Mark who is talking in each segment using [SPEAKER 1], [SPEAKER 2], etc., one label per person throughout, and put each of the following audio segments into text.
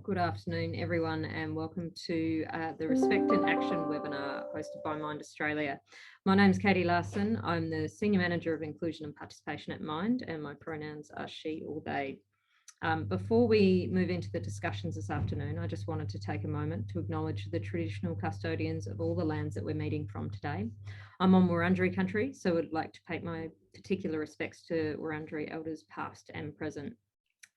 [SPEAKER 1] good afternoon, everyone, and welcome to the Respect in Action webinar hosted by Mind Australia. My name is Katie Larson. I'm the Senior Manager of Inclusion and Participation at Mind, and my pronouns are she or they. Before we move into the discussions this afternoon, I just wanted to take a moment to acknowledge the traditional custodians of all the lands that we're meeting from today. I'm on Wurundjeri country, so I'd like to pay my particular respects to Wurundjeri elders past and present,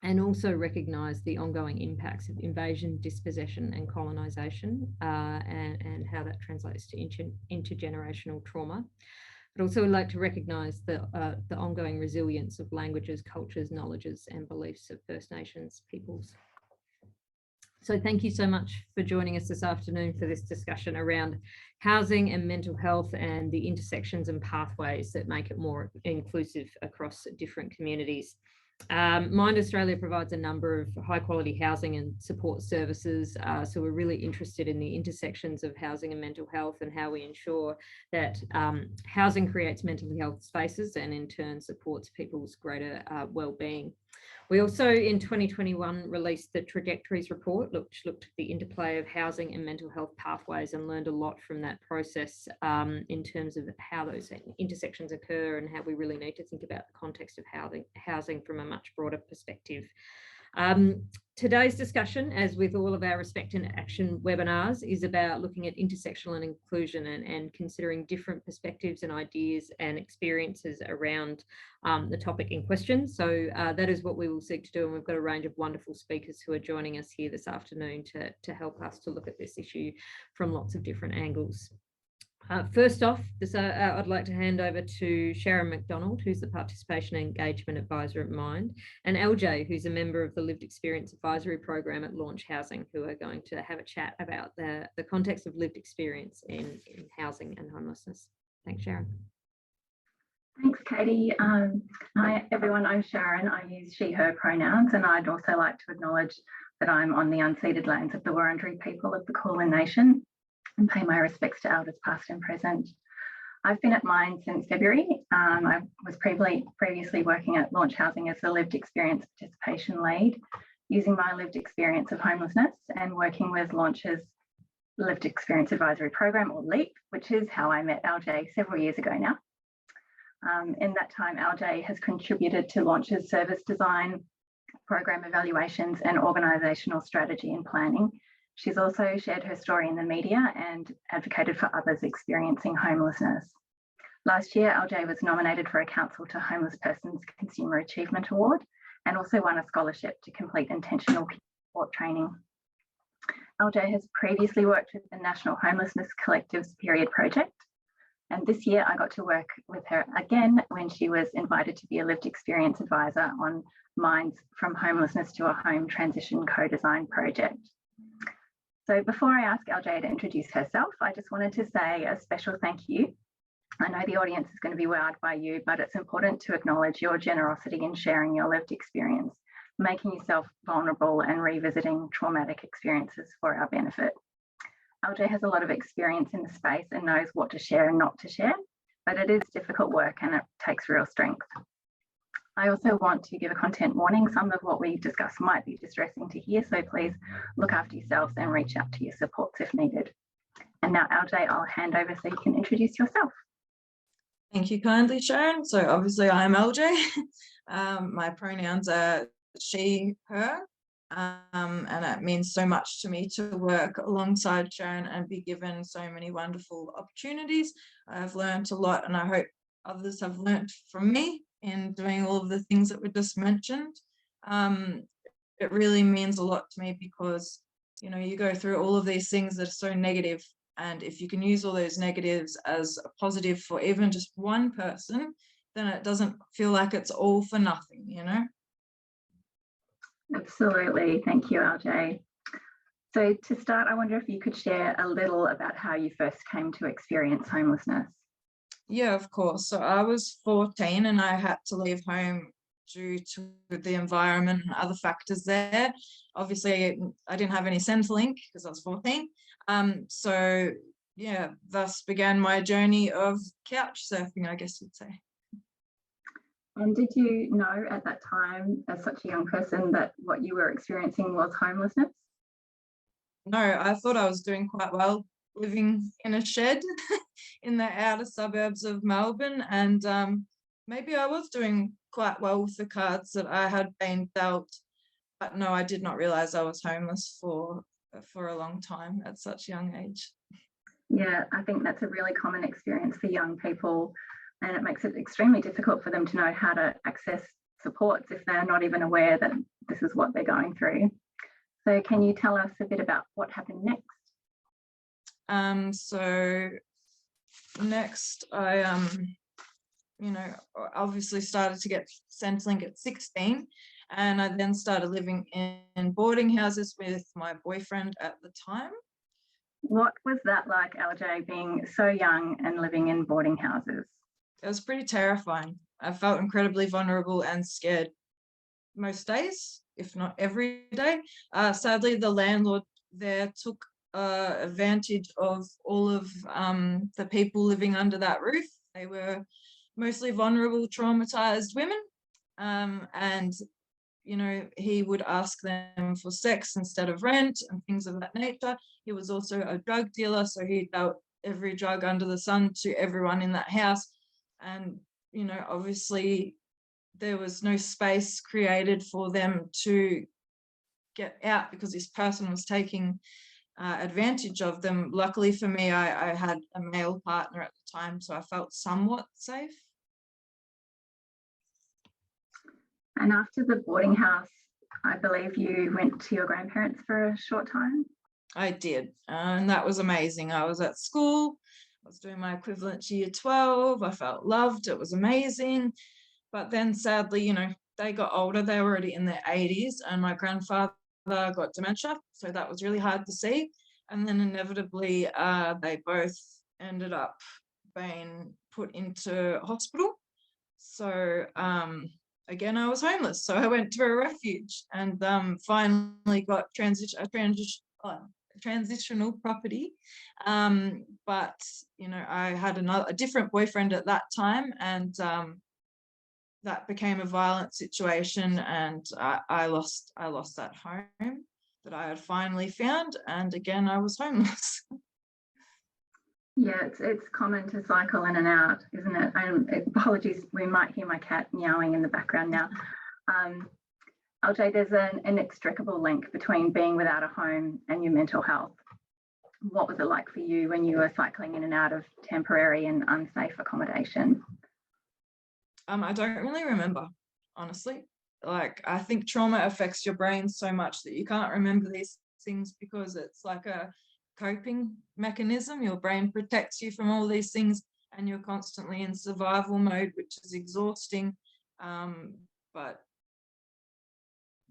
[SPEAKER 1] and also recognise the ongoing impacts of invasion, dispossession and colonisation and how that translates to intergenerational trauma. I'd also like to recognise the ongoing resilience of languages, cultures, knowledges and beliefs of First Nations peoples. So thank you so much for joining us this afternoon for this discussion around housing and mental health and the intersections and pathways that make it more inclusive across different communities. Mind Australia provides a number of high quality housing and support services, so we're really interested in the intersections of housing and mental health and how we ensure that housing creates mental health spaces and in turn supports people's greater well-being. We also in 2021 released the Trajectories report, which looked at the interplay of housing and mental health pathways and learned a lot from that process in terms of how those intersections occur and how we really need to think about the context of housing from a much broader perspective. Today's discussion, as with all of our Respect in Action webinars, is about looking at intersectional and inclusion and considering different perspectives and ideas and experiences around the topic in question. So that is what we will seek to do, and we've got a range of wonderful speakers who are joining us here this afternoon to help us to look at this issue from lots of different angles. First off, I'd like to hand over to Sharon McDonald, who's the Participation and Engagement Advisor at Mind, and LJ, who's a member of the Lived Experience Advisory Program at Launch Housing, who are going to have a chat about the context of lived experience in housing and homelessness. Thanks, Sharon.
[SPEAKER 2] Thanks, Katie. Hi, everyone. I'm Sharon. I use she, her pronouns, and I'd also like to acknowledge that I'm on the unceded lands of the Wurundjeri people of the Kulin Nation, and pay my respects to elders past and present. I've been at Mind since February. I was previously working at Launch Housing as the Lived Experience Participation Lead, using my lived experience of homelessness and working with Launch's Lived Experience Advisory Program, or LEAP, which is how I met LJ several years ago now. In that time, LJ has contributed to Launch's service design, program evaluations and organisational strategy and planning. She's also shared her story in the media and advocated for others experiencing homelessness. Last year, LJ was nominated for a Council to Homeless Persons Consumer Achievement Award and also won a scholarship to complete intentional support training. LJ has previously worked with the National Homelessness Collective's Period Project, and this year I got to work with her again when she was invited to be a lived experience advisor on Mind's From Homelessness to a Home Transition Co-Design project. So before I ask LJ to introduce herself, I just wanted to say a special thank you. I know the audience is going to be wowed by you, but it's important to acknowledge your generosity in sharing your lived experience, making yourself vulnerable and revisiting traumatic experiences for our benefit. LJ has a lot of experience in the space and knows what to share and not to share, but it is difficult work and it takes real strength. I also want to give a content warning. Some of what we discuss might be distressing to hear, so please look after yourselves and reach out to your supports if needed. And now, LJ, I'll hand over so you can introduce yourself.
[SPEAKER 3] Thank you kindly, Sharon. So obviously I'm LJ. My pronouns are she, her, and it means so much to me to work alongside Sharon and be given so many wonderful opportunities. I've learned a lot and I hope others have learnt from me in doing all of the things that were just mentioned. It really means a lot to me because, you know, you go through all of these things that are so negative, and if you can use all those negatives as a positive for even just one person, then it doesn't feel like it's all for nothing, you know?
[SPEAKER 2] Absolutely. Thank you, LJ. So to start, I wonder if you could share a little about how you first came to experience homelessness.
[SPEAKER 3] Yeah, of course. So I was 14 and I had to leave home due to the environment and other factors there. Obviously, I didn't have any Centrelink because I was 14. So yeah, thus began my journey of couch surfing, I guess you'd say.
[SPEAKER 2] And did you know at that time, as such a young person, that what you were experiencing was homelessness?
[SPEAKER 3] no, I thought I was doing quite well living in a shed in the outer suburbs of Melbourne, and maybe I was doing quite well with the cards that I had been dealt, but no, I did not realize I was homeless for a long time at such a young age.
[SPEAKER 2] Yeah, I think that's a really common experience for young people, and it makes it extremely difficult for them to know how to access supports if they're not even aware that this is what they're going through. So can you tell us a bit about what happened next?
[SPEAKER 3] So next I obviously started to get Centrelink at 16, and I then started living in boarding houses with my boyfriend at the time.
[SPEAKER 2] What was that like, LJ, being so young and living in boarding houses?
[SPEAKER 3] It was pretty terrifying. I felt incredibly vulnerable and scared most days, if not every day. Sadly, the landlord there took advantage of all of the people living under that roof. They were mostly vulnerable, traumatized women, and he would ask them for sex instead of rent and things of that nature. He was also a drug dealer, so he dealt every drug under the sun to everyone in that house. And obviously there was no space created for them to get out because this person was taking advantage of them. Luckily for me, I had a male partner at the time, so I felt somewhat safe.
[SPEAKER 2] And after the boarding house, I believe you went to your grandparents for a short time?
[SPEAKER 3] I did, and that was amazing. I was at school, I was doing my equivalent to year 12, I felt loved, it was amazing. But then sadly, they got older, they were already in their 80s, and my grandfather got dementia, so that was really hard to see. And then inevitably, they both ended up being put into hospital. So again, I was homeless, so I went to a refuge, and finally got transitional property. But I had a different boyfriend at that time, and that became a violent situation, and I lost that home that I had finally found, and again I was homeless.
[SPEAKER 2] Yeah, it's common to cycle in and out, isn't it? And apologies, we might hear my cat meowing in the background now. LJ, there's an inextricable link between being without a home and your mental health. What was it like for you when you were cycling in and out of temporary and unsafe accommodation?
[SPEAKER 3] I don't really remember, honestly. Like, I think trauma affects your brain so much that you can't remember these things because it's like a coping mechanism. Your brain protects you from all these things, and you're constantly in survival mode, which is exhausting. But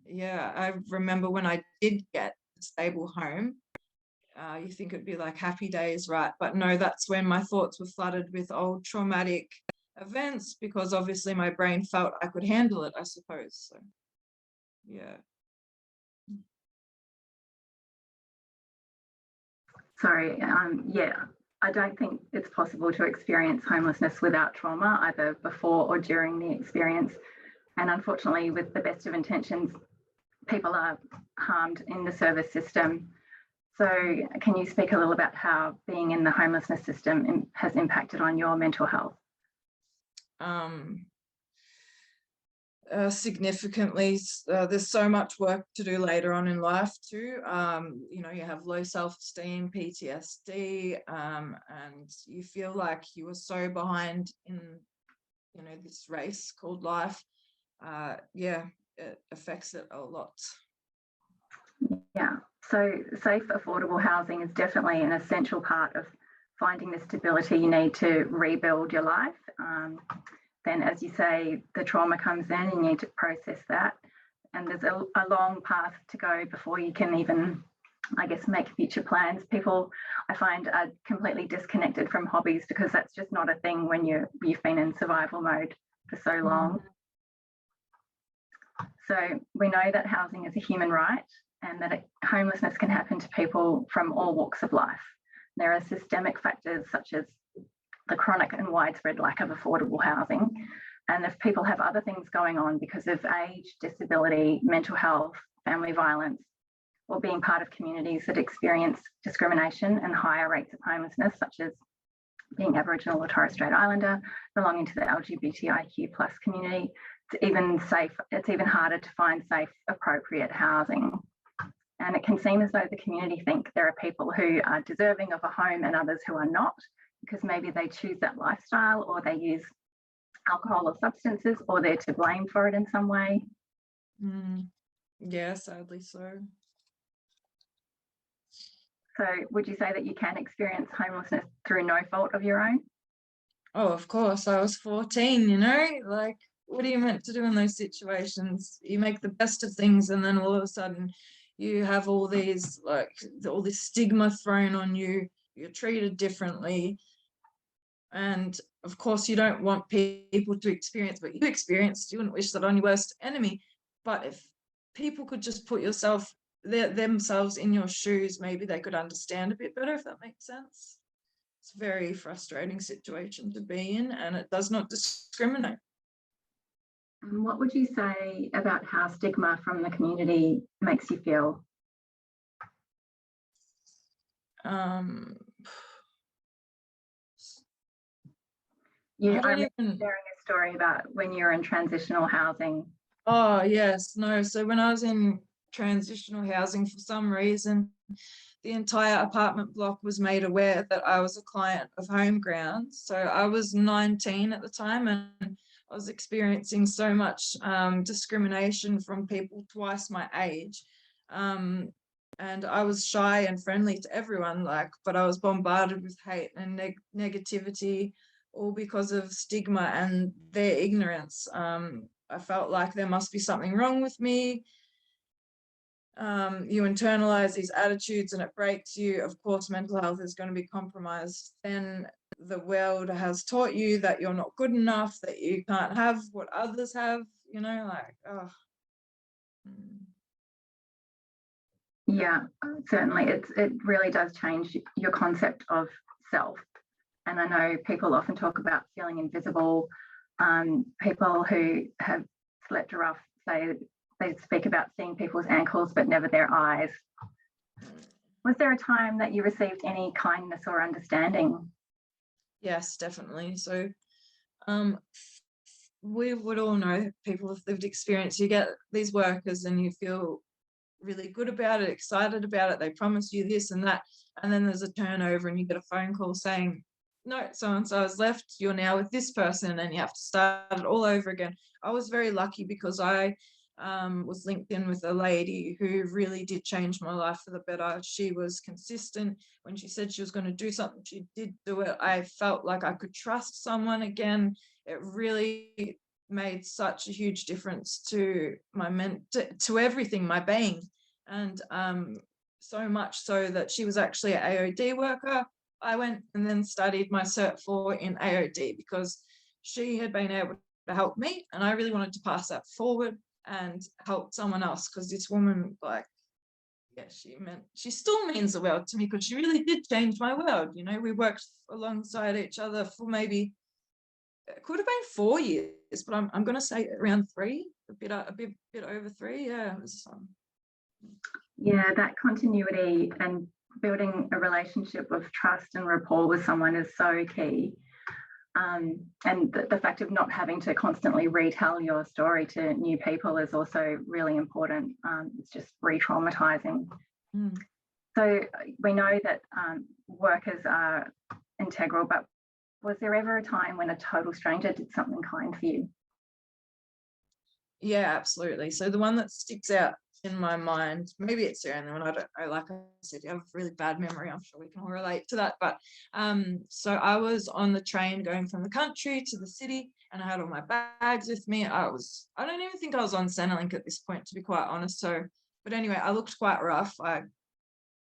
[SPEAKER 3] yeah, I remember when I did get a stable home, you think it'd be like happy days, right? But no, that's when my thoughts were flooded with old traumatic events, because obviously my brain felt I could handle it, I suppose. So yeah.
[SPEAKER 2] Sorry, yeah, I don't think it's possible to experience homelessness without trauma, either before or during the experience. And unfortunately, with the best of intentions, people are harmed in the service system. So can you speak a little about how being in the homelessness system has impacted on your mental health?
[SPEAKER 3] Significantly. There's so much work to do later on in life too. You have low self-esteem, PTSD, and you feel like you are so behind in this race called life. Yeah, it affects it a lot.
[SPEAKER 2] Yeah, so safe, affordable housing is definitely an essential part of finding the stability you need to rebuild your life. Then, as you say, the trauma comes in, you need to process that. And there's a long path to go before you can even, I guess, make future plans. People, I find, are completely disconnected from hobbies because that's just not a thing when you've been in survival mode for so long. So we know that housing is a human right, and that homelessness can happen to people from all walks of life. There are systemic factors such as the chronic and widespread lack of affordable housing. And if people have other things going on because of age, disability, mental health, family violence, or being part of communities that experience discrimination and higher rates of homelessness, such as being Aboriginal or Torres Strait Islander, belonging to the LGBTIQ+ community. It's even harder to find safe, appropriate housing. And it can seem as though the community think there are people who are deserving of a home and others who are not, because maybe they choose that lifestyle, or they use alcohol or substances, or they're to blame for it in some way.
[SPEAKER 3] Yeah, sadly so.
[SPEAKER 2] So would you say that you can experience homelessness through no fault of your own?
[SPEAKER 3] Oh, of course. I was 14, you know, like, what are you meant to do in those situations? You make the best of things, and then all of a sudden you have all these, like, all this stigma thrown on you. You're treated differently. And of course, you don't want people to experience what you experienced. You wouldn't wish that on your worst enemy. But if people could just put themselves in your shoes, maybe they could understand a bit better, if that makes sense. It's a very frustrating situation to be in, and it does not discriminate.
[SPEAKER 2] And what would you say about how stigma from the community makes you feel? I remember sharing a story about when you were in transitional housing.
[SPEAKER 3] Oh, yes. No, so when I was in transitional housing, for some reason, the entire apartment block was made aware that I was a client of Homeground. So I was 19 at the time, and I was experiencing so much discrimination from people twice my age. And I was shy and friendly to everyone, but I was bombarded with hate and negativity, all because of stigma and their ignorance. I felt like there must be something wrong with me. You internalize these attitudes and it breaks you. Of course, mental health is going to be compromised. Then the world has taught you that you're not good enough, that you can't have what others have, you know, oh.
[SPEAKER 2] Yeah, certainly. It really does change your concept of self. And I know people often talk about feeling invisible. People who have slept rough say they speak about seeing people's ankles but never their eyes. Was there a time that you received any kindness or understanding?
[SPEAKER 3] Yes, definitely. So we would all know, people with lived experience, you get these workers and you feel really good about it, excited about it. They promise you this and that, and then there's a turnover and you get a phone call saying, no, so-and-so has left, you're now with this person, and you have to start it all over again. I was very lucky because I was linked in with a lady who really did change my life for the better. She was consistent. When she said she was going to do something, she did do it. I felt like I could trust someone again. It really made such a huge difference to to everything, my being. And so much so that she was actually an AOD worker. I went and then studied my Cert 4 in AOD because she had been able to help me, and I really wanted to pass that forward and help someone else, because this woman, she still means the world to me, because she really did change my world. You know, we worked alongside each other for maybe, it could have been 4 years, but I'm going to say around 3, a bit over 3. Yeah, it was
[SPEAKER 2] Yeah, that continuity and building a relationship of trust and rapport with someone is so key. And the fact of not having to constantly retell your story to new people is also really important. It's just re-traumatizing. So we know that workers are integral, but was there ever a time when a total stranger did something kind for you?
[SPEAKER 3] Yeah, absolutely. So the one that sticks out in my mind, maybe it's the only one, I don't know, like I said, you have a really bad memory, I'm sure we can all relate to that. But so I was on the train going from the country to the city, and I had all my bags with me. I don't even think I was on Centrelink at this point, to be quite honest. So, but anyway, I looked quite rough,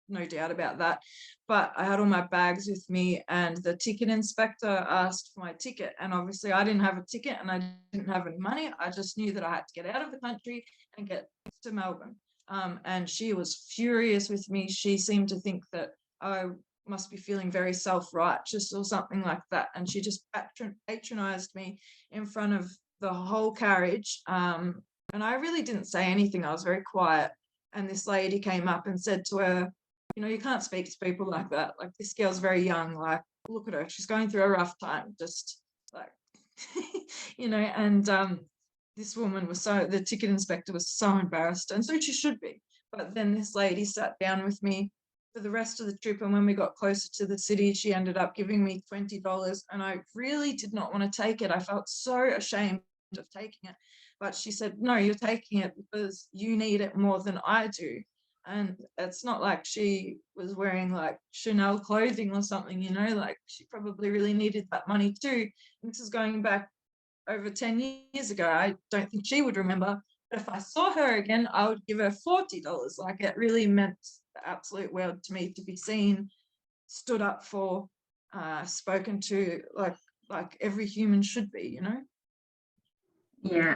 [SPEAKER 3] no doubt about that, but I had all my bags with me, and the ticket inspector asked for my ticket, and obviously I didn't have a ticket and I didn't have any money. I just knew that I had to get out of the country and get to Melbourne. And she was furious with me. She seemed to think that I must be feeling very self-righteous or something like that, and she just patronized me in front of the whole carriage. And I really didn't say anything. I was very quiet. And this lady came up and said to her, you know, you can't speak to people like that. Like, this girl's very young. Like, look at her. She's going through a rough time. Just like, you know, and this woman was the ticket inspector was so embarrassed, and so she should be. But then this lady sat down with me for the rest of the trip, and when we got closer to the city, she ended up giving me $20, and I really did not want to take it. I felt so ashamed of taking it, but she said, no, you're taking it because you need it more than I do. And it's not like she was wearing like Chanel clothing or something, you know, like she probably really needed that money too. And this is going back over 10 years ago. I don't think she would remember, but if I saw her again, I would give her $40. Like, it really meant the absolute world to me to be seen, stood up for, spoken to, like every human should be, you know.
[SPEAKER 2] Yeah,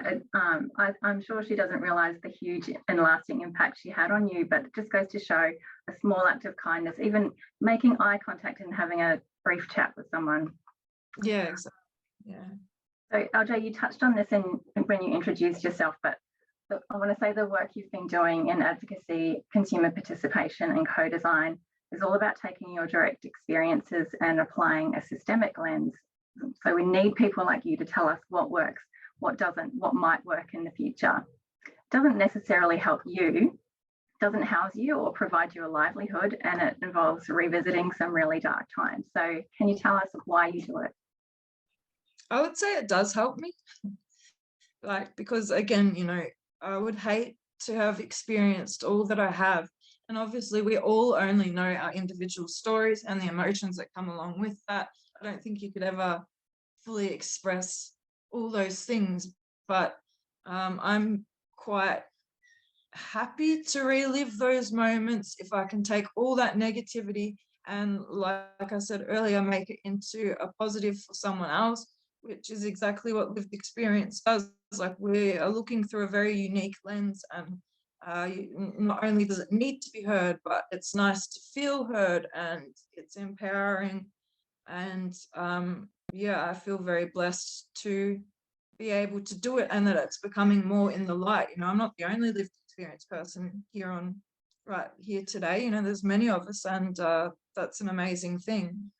[SPEAKER 2] I'm sure she doesn't realise the huge and lasting impact she had on you, but it just goes to show a small act of kindness, even making eye contact and having a brief chat with someone.
[SPEAKER 3] Yeah, exactly. Yeah.
[SPEAKER 2] So LJ, you touched on this when you introduced yourself, but I want to say the work you've been doing in advocacy, consumer participation and co-design is all about taking your direct experiences and applying a systemic lens. So we need people like you to tell us what works, what doesn't, what might work in the future. It doesn't necessarily help you, doesn't house you or provide you a livelihood, and it involves revisiting some really dark times. So can you tell us why you do it?
[SPEAKER 3] I would say it does help me. Like, because again, you know, I would hate to have experienced all that I have. And obviously we all only know our individual stories and the emotions that come along with that. I don't think you could ever fully express all those things, but I'm quite happy to relive those moments if I can take all that negativity and, like I said earlier, make it into a positive for someone else, which is exactly what lived experience does. Like, we are looking through a very unique lens, and not only does it need to be heard, but it's nice to feel heard, and it's empowering. And yeah, I feel very blessed to be able to do it, and that it's becoming more in the light. You know, I'm not the only lived experience person right here today. You know, there's many of us, and that's an amazing thing.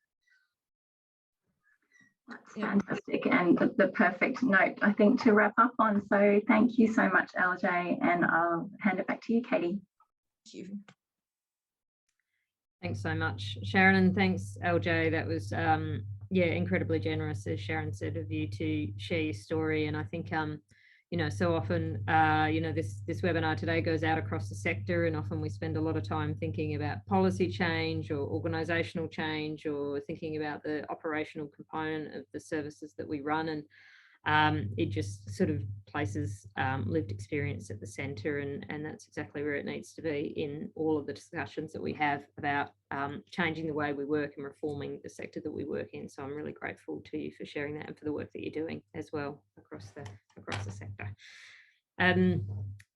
[SPEAKER 2] That's fantastic, and the perfect note, I think, to wrap up on. So thank you so much, LJ, and I'll hand it back to you, Katie.
[SPEAKER 3] Thank you.
[SPEAKER 1] Thanks so much, Sharon, and thanks, LJ. That was yeah, incredibly generous, as Sharon said, of you to share your story. And I think you know, so often you know, this webinar today goes out across the sector, and often we spend a lot of time thinking about policy change or organisational change, or thinking about the operational component of the services that we run, and it just sort of places lived experience at the centre, and that's exactly where it needs to be in all of the discussions that we have about changing the way we work and reforming the sector that we work in. So I'm really grateful to you for sharing that and for the work that you're doing as well across the sector.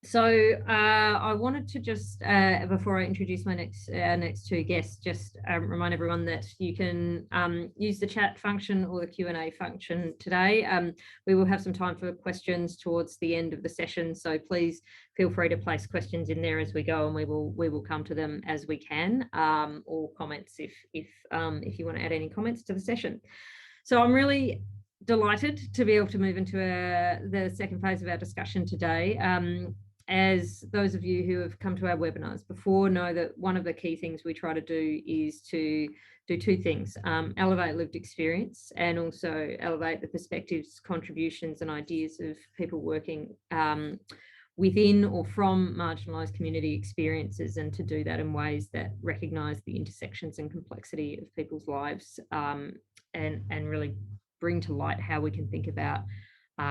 [SPEAKER 1] So I wanted to just, before I introduce my next two guests, just remind everyone that you can use the chat function or the Q&A function today. We will have some time for questions towards the end of the session, so please feel free to place questions in there as we go, and we will come to them as we can, or comments if you want to add any comments to the session. So I'm really delighted to be able to move into the second phase of our discussion today. As those of you who have come to our webinars before know, that one of the key things we try to do is to do two things: elevate lived experience, and also elevate the perspectives, contributions and ideas of people working within or from marginalised community experiences, and to do that in ways that recognise the intersections and complexity of people's lives, and really bring to light how we can think about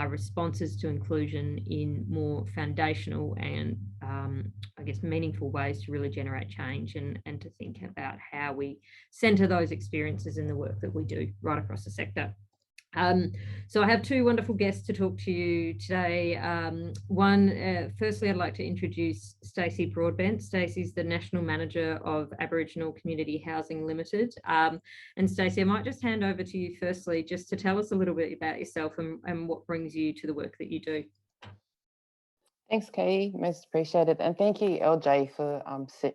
[SPEAKER 1] responses to inclusion in more foundational and I guess meaningful ways to really generate change, and to think about how we centre those experiences in the work that we do right across the sector. So I have two wonderful guests to talk to you today. Firstly, I'd like to introduce Stacey Broadbent. Stacey's the National Manager of Aboriginal Community Housing Limited. And Stacey, I might just hand over to you firstly, just to tell us a little bit about yourself and what brings you to the work that you do.
[SPEAKER 4] Thanks, Katie. Most appreciated. And thank you, LJ, for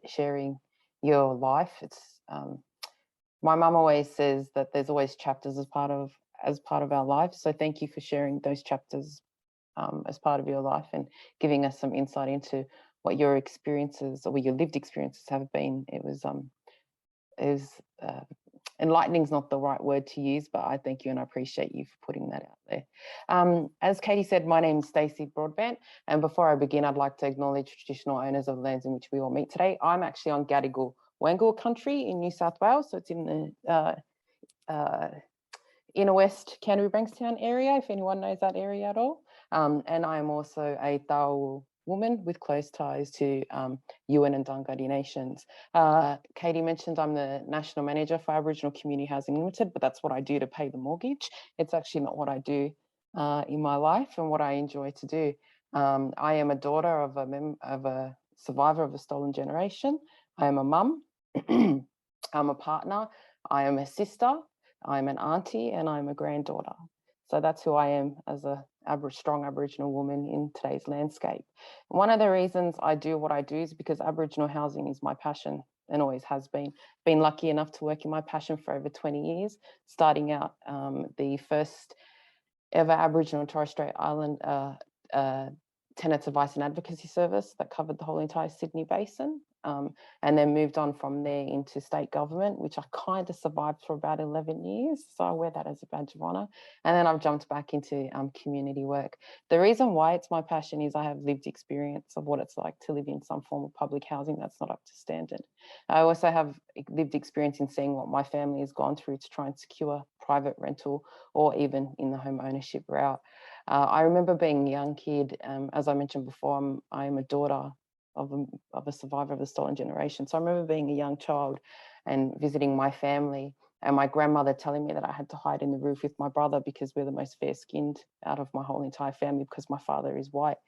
[SPEAKER 4] sharing your life. It's my mum always says that there's always chapters as part of our life. So thank you for sharing those chapters as part of your life and giving us some insight into what your experiences or what your lived experiences have been. It was enlightening is not the right word to use, but I thank you and I appreciate you for putting that out there. As Katie said, my name is Stacey Broadbent, and before I begin, I'd like to acknowledge traditional owners of the lands in which we all meet today. I'm actually on Gadigal Wangal country in New South Wales, so it's in the inner west Canterbury Bankstown area, if anyone knows that area at all. And I am also a Thaul woman with close ties to Yuin and Dunghutti nations. Katie mentioned I'm the National Manager for Aboriginal Community Housing Limited, but that's what I do to pay the mortgage. It's actually not what I do in my life and what I enjoy to do. I am a daughter of a survivor of a stolen generation. I am a mum. I'm a partner. I am a sister. I'm an auntie, and I'm a granddaughter. So that's who I am as a strong Aboriginal woman in today's landscape. One of the reasons I do what I do is because Aboriginal housing is my passion and always has been. Been lucky enough to work in my passion for over 20 years, starting out the first ever Aboriginal and Torres Strait Island tenants advice and advocacy service that covered the whole entire Sydney Basin. And then moved on from there into state government, which I kind of survived for about 11 years. So I wear that as a badge of honour. And then I've jumped back into community work. The reason why it's my passion is I have lived experience of what it's like to live in some form of public housing that's not up to standard. I also have lived experience in seeing what my family has gone through to try and secure private rental or even in the home ownership route. I remember being a young kid, as I mentioned before, I am a daughter of a survivor of the stolen generation. So I remember being a young child and visiting my family and my grandmother telling me that I had to hide in the roof with my brother because we're the most fair-skinned out of my whole entire family because my father is white.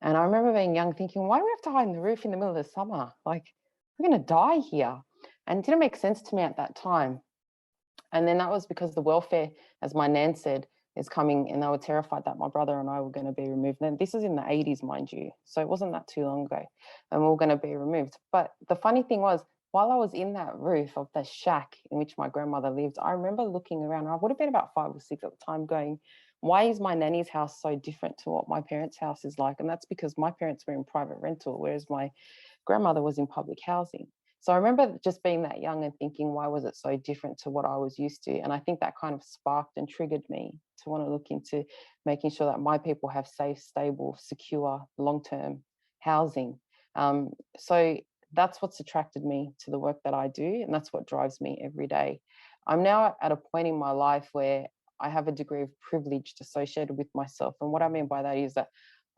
[SPEAKER 4] And I remember being young thinking, why do we have to hide in the roof in the middle of the summer? Like, we're going to die here. And it didn't make sense to me at that time. And then that was because the welfare, as my nan said, is coming, and they were terrified that my brother and I were going to be removed. And this is in the 80s, mind you. So it wasn't that too long ago, and we were going to be removed. But the funny thing was, while I was in that roof of the shack in which my grandmother lived, I remember looking around. I would have been about 5 or 6 at the time, going, why is my nanny's house so different to what my parents' house is like? And that's because my parents were in private rental, whereas my grandmother was in public housing. So I remember just being that young and thinking, why was it so different to what I was used to? And I think that kind of sparked and triggered me to want to look into making sure that my people have safe, stable, secure, long-term housing. So that's what's attracted me to the work that I do, and that's what drives me every day. I'm now at a point in my life where I have a degree of privilege associated with myself. And what I mean by that is that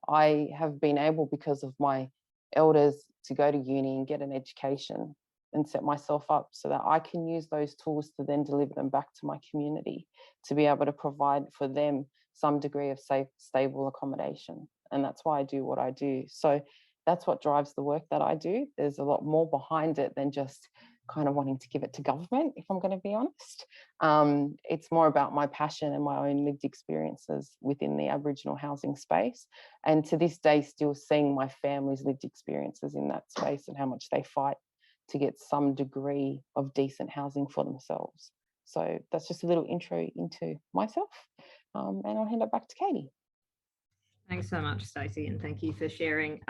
[SPEAKER 4] I have been able, because of my elders, to go to uni and get an education and set myself up so that I can use those tools to then deliver them back to my community, to be able to provide for them some degree of safe, stable accommodation. And that's why I do what I do. So that's what drives the work that I do. There's a lot more behind it than just kind of wanting to give it to government, if I'm going to be honest. It's more about my passion and my own lived experiences within the Aboriginal housing space. And to this day, still seeing my family's lived experiences in that space and how much they fight to get some degree of decent housing for themselves. So that's just a little intro into myself. And I'll hand it back to Katie.
[SPEAKER 1] Thanks so much, Stacey, and thank you for sharing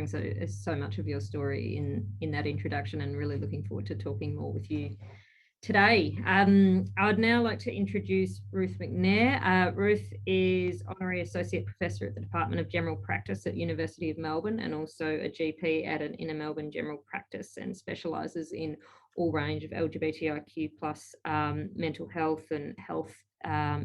[SPEAKER 1] so much of your story in that introduction, and really looking forward to talking more with you today. I'd now like to introduce Ruth McNair. Ruth is Honorary Associate Professor at the Department of General Practice at University of Melbourne, and also a GP at an Inner Melbourne General Practice, and specialises in all range of LGBTIQ plus mental health and health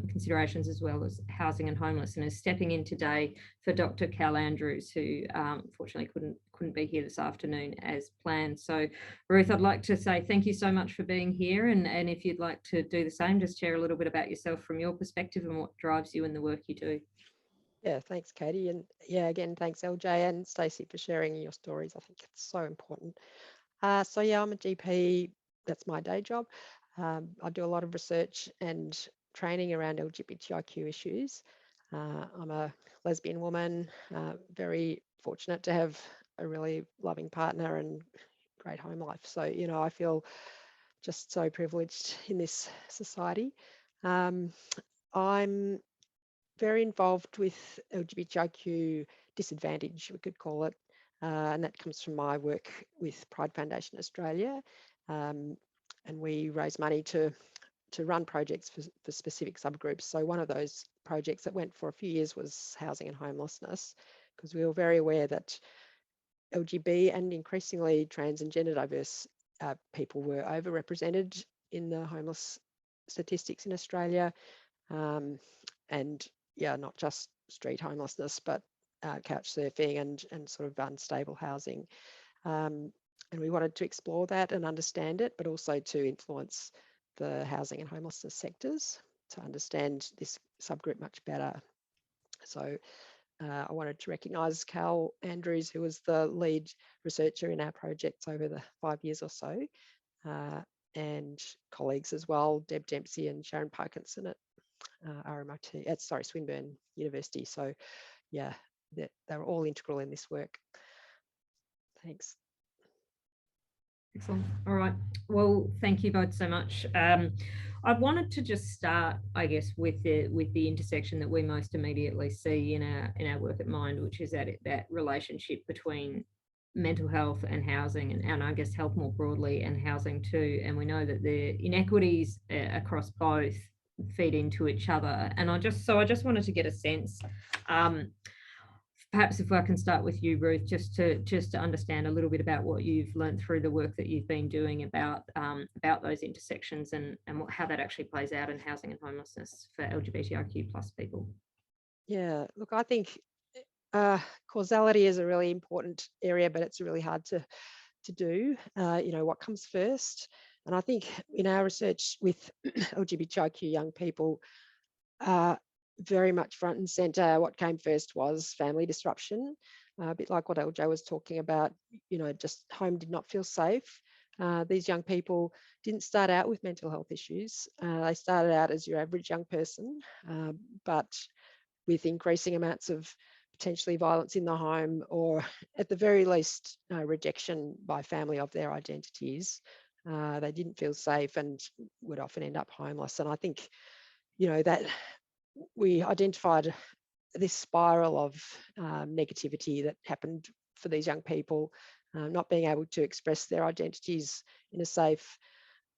[SPEAKER 1] considerations, as well as housing and homeless, and is stepping in today for Dr. Cal Andrews, who unfortunately couldn't be here this afternoon as planned. So Ruth, I'd like to say thank you so much for being here, and if you'd like to do the same, just share a little bit about yourself from your perspective and what drives you in the work you do.
[SPEAKER 5] Yeah, thanks, Katie. And yeah, again, thanks, LJ and Stacey, for sharing your stories. I think it's so important. So yeah, I'm a GP. That's my day job. I do a lot of research and training around LGBTIQ issues. I'm a lesbian woman, very fortunate to have a really loving partner and great home life. So, you know, I feel just so privileged in this society. I'm very involved with LGBTIQ disadvantage, we could call it, and that comes from my work with Pride Foundation Australia. And we raise money to run projects for specific subgroups. So one of those projects that went for a few years was housing and homelessness, because we were very aware that LGB and increasingly trans and gender diverse people were overrepresented in the homeless statistics in Australia. And yeah, not just street homelessness, but couch surfing and sort of unstable housing. And we wanted to explore that and understand it, but also to influence the housing and homelessness sectors to understand this subgroup much better. So I wanted to recognise Cal Andrews, who was the lead researcher in our projects over the 5 years or so, and colleagues as well, Deb Dempsey and Sharon Parkinson at RMIT, Swinburne University. So yeah, they're all integral in this work. Thanks.
[SPEAKER 1] Excellent. All right. Well, thank you both so much. I wanted to just start, I guess, with the intersection that we most immediately see in our work at Mind, which is that relationship between mental health and housing, and I guess health more broadly and housing too. And we know that the inequities across both feed into each other. And I just wanted to get a sense. Perhaps if I can start with you, Ruth, just to understand a little bit about what you've learned through the work that you've been doing about those intersections and how that actually plays out in housing and homelessness for LGBTIQ+ people.
[SPEAKER 5] Yeah, look, I think causality is a really important area, but it's really hard to do. You know, what comes first? And I think in our research with LGBTIQ young people, very much front and center, what came first was family disruption, a bit like what LJ was talking about. You know, just home did not feel safe. These young people didn't start out with mental health issues. They started out as your average young person, but with increasing amounts of potentially violence in the home, or at the very least, rejection by family of their identities. They didn't feel safe and would often end up homeless. And I think, you know, that we identified this spiral of negativity that happened for these young people, not being able to express their identities in a safe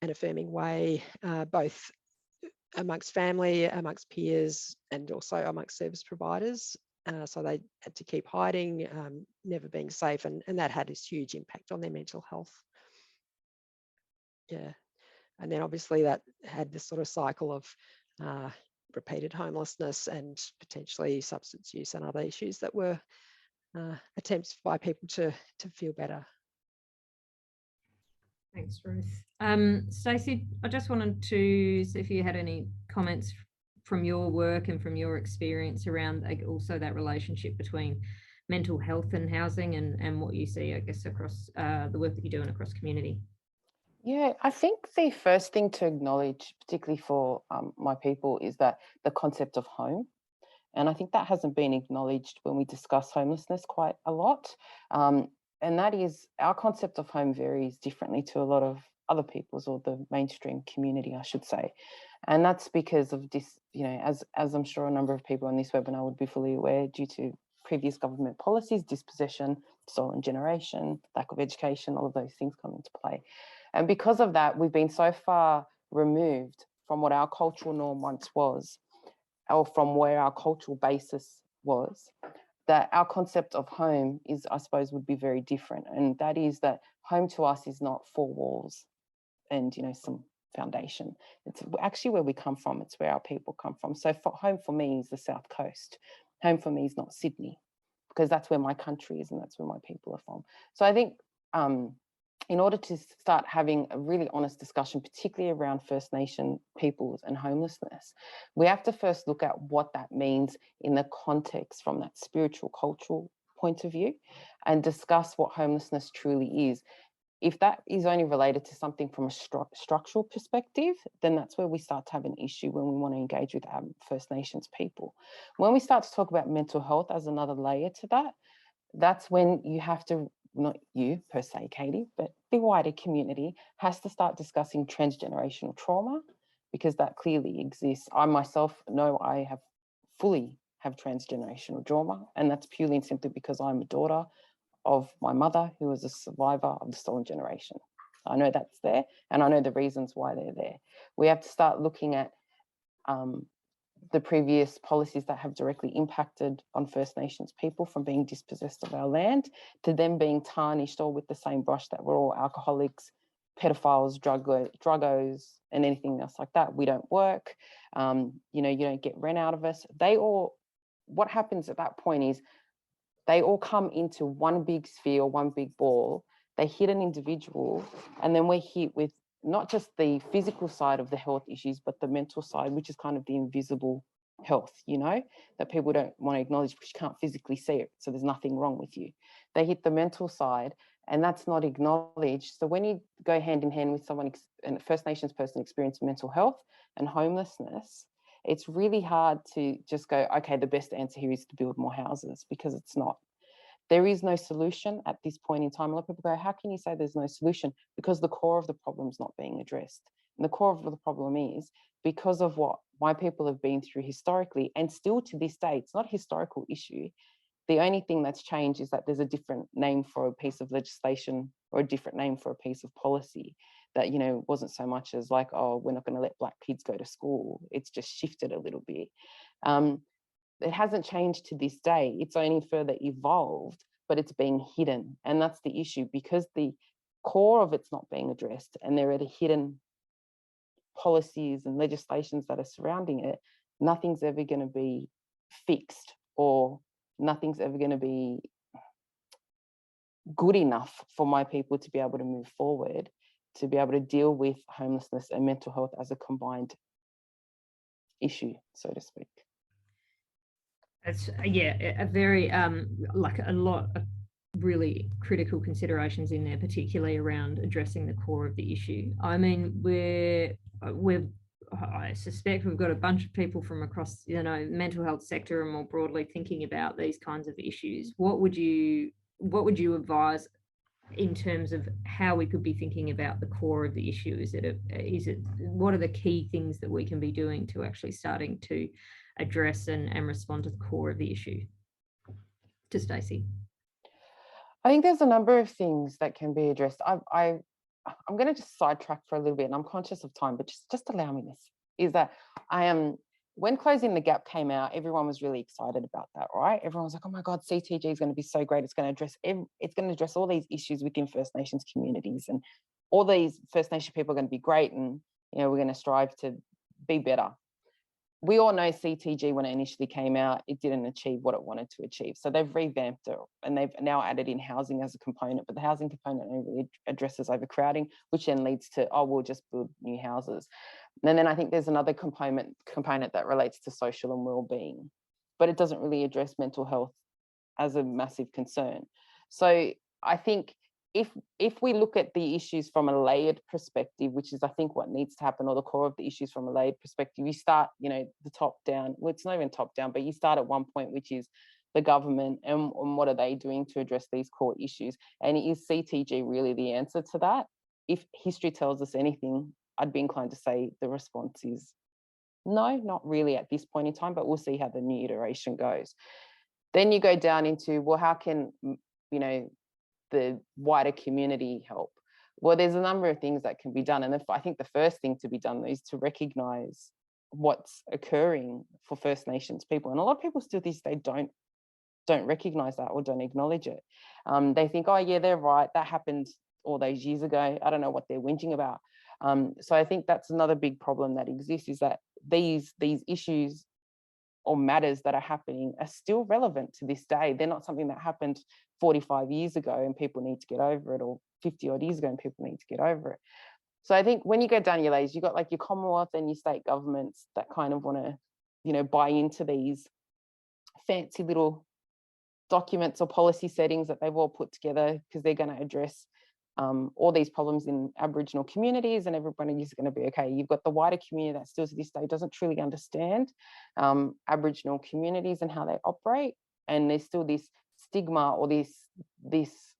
[SPEAKER 5] and affirming way, both amongst family, amongst peers, and also amongst service providers. So they had to keep hiding, never being safe, and that had this huge impact on their mental health. Yeah, and then obviously that had this sort of cycle of repeated homelessness and potentially substance use and other issues that were attempts by people to feel better.
[SPEAKER 1] Thanks, Ruth. Stacey, I just wanted to see if you had any comments from your work and from your experience around also that relationship between mental health and housing and what you see, I guess, across the work that you're doing across community.
[SPEAKER 4] Yeah, I think the first thing to acknowledge, particularly for my people, is that the concept of home. And I think that hasn't been acknowledged when we discuss homelessness quite a lot. And that is, our concept of home varies differently to a lot of other people's, or the mainstream community, I should say. And that's because of this, you know, as I'm sure a number of people on this webinar would be fully aware, due to previous government policies, dispossession, stolen generation, lack of education, all of those things come into play. And because of that, we've been so far removed from what our cultural norm once was, or from where our cultural basis was, that our concept of home is, I suppose, would be very different. And that is that home to us is not four walls and, you know, some foundation. It's actually where we come from. It's where our people come from. So home for me is the South Coast. Home for me is not Sydney, because that's where my country is and that's where my people are from. So I think in order to start having a really honest discussion, particularly around First Nation peoples and homelessness, we have to first look at what that means in the context from that spiritual, cultural point of view, and discuss what homelessness truly is. If that is only related to something from a structural perspective, then that's where we start to have an issue when we want to engage with First Nations people. When we start to talk about mental health as another layer to that, that's when you have to, not you per se, Katie, but the wider community has to start discussing transgenerational trauma, because that clearly exists. I myself know I fully have transgenerational trauma, and that's purely and simply because I'm a daughter of my mother, who was a survivor of the stolen generation. I know that's there, and I know the reasons why they're there. We have to start looking at the previous policies that have directly impacted on First Nations people, from being dispossessed of our land to them being tarnished all with the same brush that we're all alcoholics, pedophiles, druggos, and anything else like that. We don't work, you know, you don't get rent out of us. What happens at that point is they all come into one big sphere, one big ball. They hit an individual, and then we're hit with not just the physical side of the health issues, but the mental side, which is kind of the invisible health, you know, that people don't want to acknowledge because you can't physically see it. So there's nothing wrong with you. They hit the mental side, and that's not acknowledged. So when you go hand in hand with someone, a First Nations person experiencing mental health and homelessness, it's really hard to just go, okay, the best answer here is to build more houses, because it's not. There is no solution at this point in time. A lot of people go, how can you say there's no solution? Because the core of the problem is not being addressed. And the core of the problem is because of what my people have been through historically, and still to this day, it's not a historical issue. The only thing that's changed is that there's a different name for a piece of legislation or a different name for a piece of policy that, you know, wasn't so much as like, oh, we're not going to let Black kids go to school. It's just shifted a little bit. It hasn't changed to this day. It's only further evolved, but it's being hidden. And that's the issue, because the core of it's not being addressed, and there are the hidden policies and legislations that are surrounding it. Nothing's ever going to be fixed, or nothing's ever going to be good enough for my people to be able to move forward, to be able to deal with homelessness and mental health as a combined issue, so to speak.
[SPEAKER 1] It's, yeah, a very like a lot of really critical considerations in there, particularly around addressing the core of the issue. I mean, I suspect we've got a bunch of people from across, you know, mental health sector and more broadly thinking about these kinds of issues. What would you advise in terms of how we could be thinking about the core of the issue? What are the key things that we can be doing to actually starting to address and respond to the core of the issue? To Stacey.
[SPEAKER 4] I think there's a number of things that can be addressed. I'm going to just sidetrack for a little bit, and I'm conscious of time, but just allow me this. Is that when Closing the Gap came out, everyone was really excited about that, right? Everyone was like, oh my God, CTG is going to be so great. It's going to address all these issues within First Nations communities, and all these First Nation people are going to be great, and, you know, we're going to strive to be better. We all know CTG, when it initially came out, it didn't achieve what it wanted to achieve. So they've revamped it, and they've now added in housing as a component, but the housing component only really addresses overcrowding, which then leads to, oh, we'll just build new houses. And then I think there's another component that relates to social and well-being, but it doesn't really address mental health as a massive concern. So I think if we look at the issues from a layered perspective, which is I think what needs to happen, or the core of the issues from a layered perspective, you start, you know, the top down. Well, it's not even top down, but you start at one point, which is the government, and what are they doing to address these core issues? And is CTG really the answer to that? If history tells us anything, I'd be inclined to say the response is no, not really at this point in time, but we'll see how the new iteration goes. Then you go down into, well, how can, you know, the wider community help? Well, there's a number of things that can be done. And I think the first thing to be done is to recognise what's occurring for First Nations people. And a lot of people still this day don't recognise that, or don't acknowledge it. They think, oh yeah, they're right, that happened all those years ago. I don't know what they're whinging about. So I think that's another big problem that exists, is that these issues or matters that are happening are still relevant to this day. They're not something that happened 45 years ago and people need to get over it, or 50 odd years ago and people need to get over it. So I think when you go down your layers, you've got like your Commonwealth and your state governments that kind of want to, you know, buy into these fancy little documents or policy settings that they've all put together because they're going to address all these problems in Aboriginal communities, and everybody is going to be okay. You've got the wider community that still to this day doesn't truly understand Aboriginal communities and how they operate, and there's still this stigma or this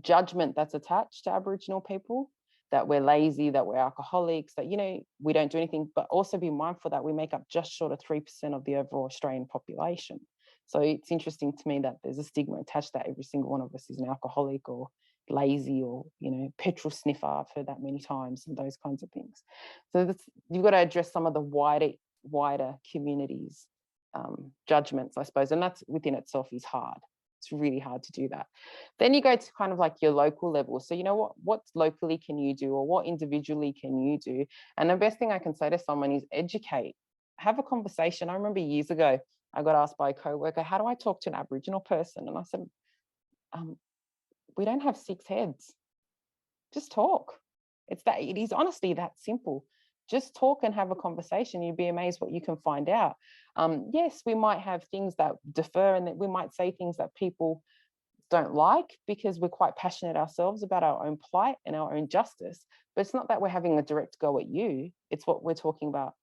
[SPEAKER 4] judgment that's attached to Aboriginal people, that we're lazy, that we're alcoholics, that, you know, we don't do anything. But also be mindful that we make up just short of 3% of the overall Australian population. So it's interesting to me that there's a stigma attached that every single one of us is an alcoholic or lazy or, you know, petrol sniffer. I've heard that many times, and those kinds of things. So you've got to address some of the wider communities judgments, I suppose, and that's within itself is hard. It's really hard to do that. Then you go to kind of like your local level. So, you know, what locally can you do, or what individually can you do? And the best thing I can say to someone is educate, have a conversation. I remember years ago, I got asked by a co-worker, how do I talk to an Aboriginal person? And I said, we don't have 6 heads. Just talk. It is honestly that simple. Just talk and have a conversation. You'd be amazed what you can find out. Yes, we might have things that differ, and that we might say things that people don't like because we're quite passionate ourselves about our own plight and our own justice. But it's not that we're having a direct go at you. It's what we're talking about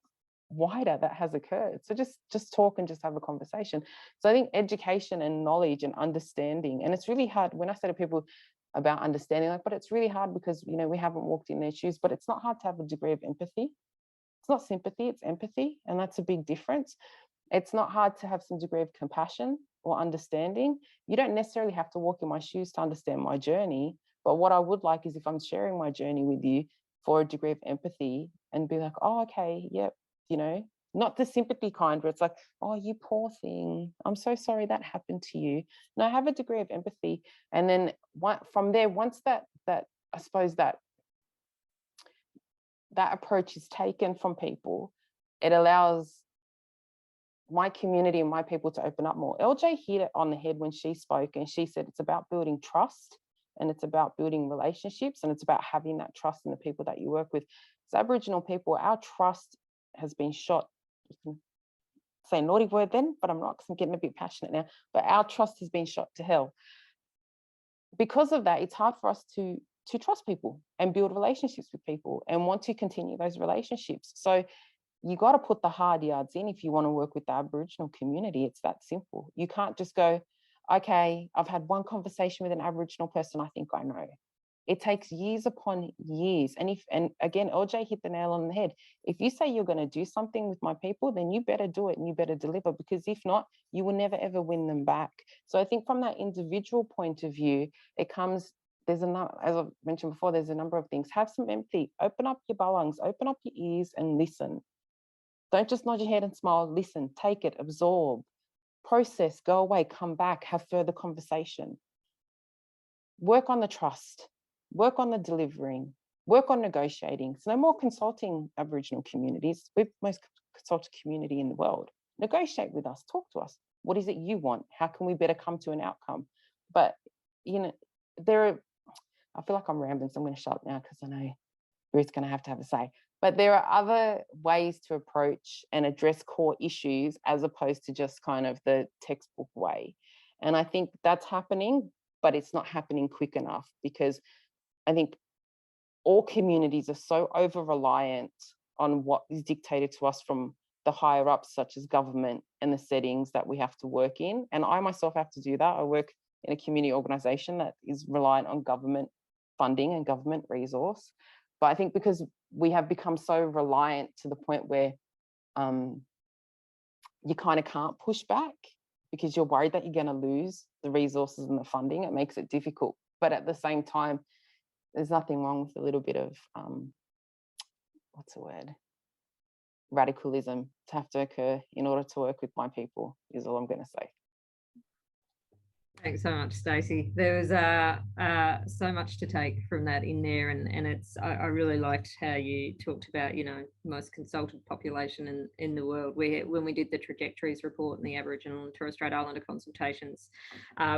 [SPEAKER 4] wider that has occurred. So just talk and just have a conversation. So I think education and knowledge and understanding, and it's really hard when I say to people about understanding, like, but it's really hard because, you know, we haven't walked in their shoes, but it's not hard to have a degree of empathy. It's not sympathy, it's empathy. And that's a big difference. It's not hard to have some degree of compassion or understanding. You don't necessarily have to walk in my shoes to understand my journey. But what I would like is if I'm sharing my journey with you, for a degree of empathy and be like, oh, okay, yep, you know, not the sympathy kind where it's like, oh, you poor thing, I'm so sorry that happened to you. No, have a degree of empathy. And then from there, once that I suppose that approach is taken from people, it allows my community and my people to open up more. LJ hit it on the head when she spoke, and she said it's about building trust, and it's about building relationships, and it's about having that trust in the people that you work with. As Aboriginal people, our trust has been shot. You can say a naughty word then, but I'm not, because I'm getting a bit passionate now. But our trust has been shot to hell. Because of that, it's hard for us to trust people and build relationships with people and want to continue those relationships. So you got to put the hard yards in if you want to work with the Aboriginal community. It's that simple. You can't just go, okay, I've had one conversation with an Aboriginal person, I think I know. It takes years upon years. And again, LJ hit the nail on the head. If you say you're going to do something with my people, then you better do it and you better deliver, because if not, you will never, ever win them back. So I think from that individual point of view, it comes, as I've mentioned before, there's a number of things. Have some empathy, open up your balungs, open up your ears and listen. Don't just nod your head and smile, listen, take it, absorb, process, go away, come back, have further conversation. Work on the trust, work on the delivering, work on negotiating. So no more consulting Aboriginal communities. We're the most consulted community in the world. Negotiate with us, talk to us. What is it you want? How can we better come to an outcome? But, you know, I feel like I'm rambling, so I'm going to shut up now because I know Ruth's going to have a say. But there are other ways to approach and address core issues as opposed to just kind of the textbook way. And I think that's happening, but it's not happening quick enough, because I think all communities are so over-reliant on what is dictated to us from the higher ups, such as government, and the settings that we have to work in. And I myself have to do that. I work in a community organisation that is reliant on government funding and government resource. But I think because we have become so reliant to the point where you kind of can't push back because you're worried that you're going to lose the resources and the funding, it makes it difficult. But at the same time, there's nothing wrong with a little bit of, radicalism to have to occur in order to work with my people, is all I'm going to say.
[SPEAKER 1] Thanks so much, Stacey. There was so much to take from that in there, and I really liked how you talked about, you know, most consulted population in the world. When we did the trajectories report and the Aboriginal and Torres Strait Islander consultations,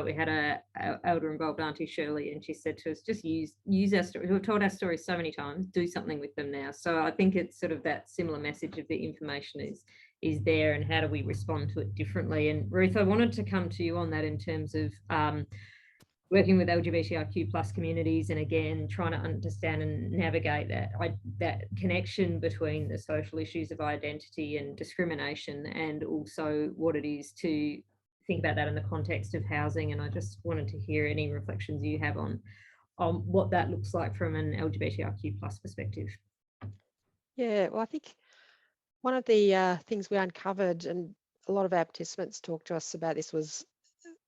[SPEAKER 1] we had a elder involved, Auntie Shirley, and she said to us, just use our story. We've told our stories so many times, do something with them now. So I think it's sort of that similar message of the information is there, and how do we respond to it differently. And Ruth, I wanted to come to you on that in terms of working with LGBTIQ plus communities, and again trying to understand and navigate that connection between the social issues of identity and discrimination, and also what it is to think about that in the context of housing. And I just wanted to hear any reflections you have on what that looks like from an LGBTIQ plus perspective.
[SPEAKER 5] Yeah, well, I think one of the things we uncovered, and a lot of our participants talked to us about this, was